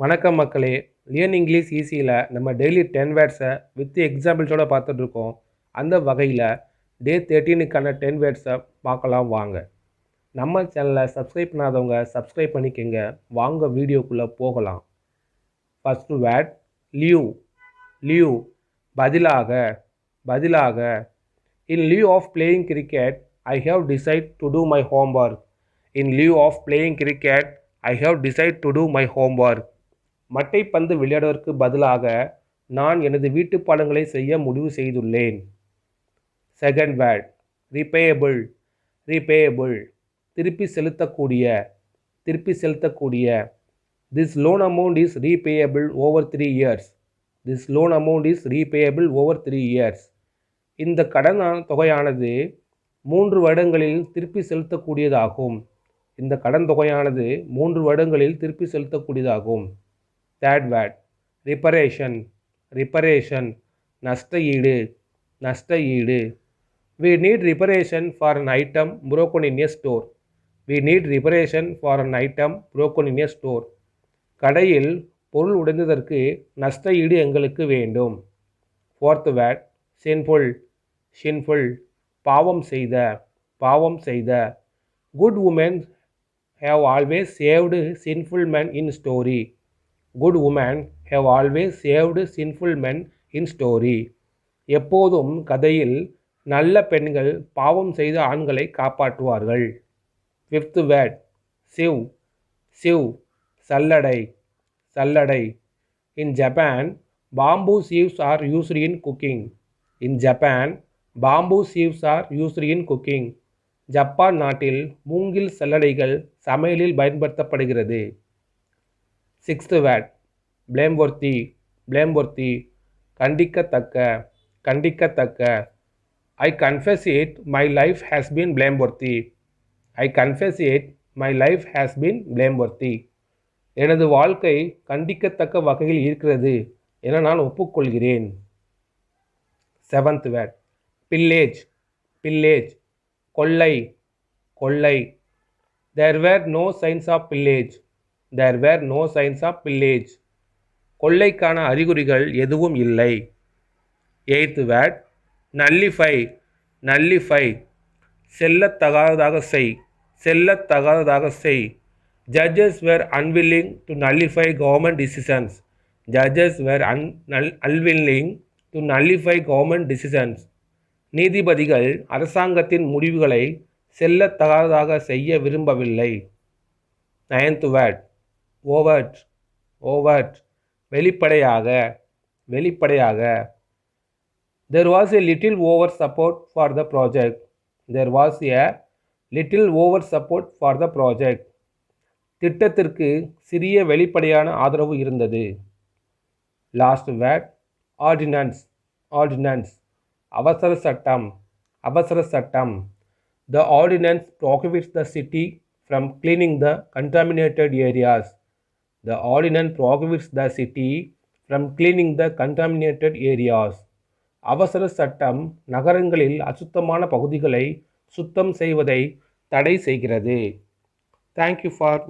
வணக்கம் மக்களே. Learn English ஈஸியில் நம்ம டெய்லி 10 வேர்ட்ஸை வித் எக்ஸாம்பிள்ஸோட பார்த்துட்ருக்கோம். அந்த வகையில் டே 13க்கான 10 வேர்ட்ஸை பார்க்கலாம் வாங்க. நம்ம சேனலை சப்ஸ்கிரைப் பண்ணாதவங்க சப்ஸ்கிரைப் பண்ணிக்கங்க. வாங்க வீடியோக்குள்ளே போகலாம். First word leave. லீவ் பதிலாக. பதிலாக. இன் lieu of playing cricket, I have decided to do my homework. In lieu of playing cricket, I have decided to do my homework. மட்டைப்பந்து விளையாடுவதற்கு பதிலாக நான் எனது வீட்டுப் பாடங்களை செய்ய முடிவு செய்துள்ளேன். Second word repayable. ரீபேயபிள் திருப்பி செலுத்தக்கூடிய. திருப்பி செலுத்தக்கூடிய. This loan amount is repayable over 3 years. This loan amount is repayable over 3 years. இந்த கடன் தொகையானது 3 வருடங்களில் திருப்பி செலுத்தக்கூடியதாகும். இந்த கடன் தொகையானது 3 வருடங்களில் திருப்பி செலுத்தக்கூடியதாகும். Third world reparation. ரிப்பரேஷன் நஷ்ட ஈடு. நஷ்ட ஈடு. We need reparation for an item broken in a store. We need reparation for an item broken in a store. கடையில் பொருள் உடைந்ததற்கு நஷ்ட ஈடு எங்களுக்கு வேண்டும். Fourth word sinful. sinful பாவம் செய்த. பாவம் செய்த. Good women have always saved sinful men in story. Good women have always saved sinful men in story. எப்போதும் கதையில் நல்ல பெண்கள் பாவம் செய்த ஆண்களை காப்பாற்றுவார்கள். ஃபிஃப்த் வேர்ட் சிவ். சிவ் சல்லடை. சல்லடை. In Japan bamboo sieves are used in cooking. In Japan bamboo sieves are used in cooking. Japan நாட்டில் மூங்கில் சல்லடைகள் சமையலில் பயன்படுத்தப்படுகிறது. Sixth word blameworthy. blameworthy கண்டிக்கத்தக்க. கண்டிக்கத்தக்க. I confess it, my life has been blameworthy. I confess it, my life has been blameworthy. எனது வாழ்க்கை கண்டிக்கத்தக்க வகையில் இருக்கிறது என நான் ஒப்புக்கொள்கிறேன். Seventh word pillage. pillage கொள்ளை. கொள்ளை. There were no signs of pillage. There were no signs of pillage. கொள்ளைக்கான அறிகுறிகள் எதுவும் இல்லை. Eighth word nullify. nullify செல்லத்தகாததாக செய். செல்லத்தகாததாக செய். Judges were unwilling to nullify government decisions. Judges were unwilling to nullify government decisions. நீதிபதிகள் அரசாங்கத்தின் முடிவுகளை செல்லத்தகாததாக செய்ய விரும்பவில்லை. Ninth word overt. overt வெளிப்படையாக. வெளிப்படையாக. There was a little over support for the project. There was a little over support for the project. திட்டத்திற்கு சிறிய வெளிப்படையான ஆதரவு இருந்தது. Last word ordinance. ordinance அவசர சட்டம். அவசர சட்டம். The ordinance prohibits the city from cleaning the contaminated areas. The ordinance prohibits the city from cleaning the contaminated areas. அவசர சட்டம் நகரங்களில் அசுத்தமான பகுதிகளை சுத்தம் செய்வதை தடை செய்கிறது. Thank you for watching.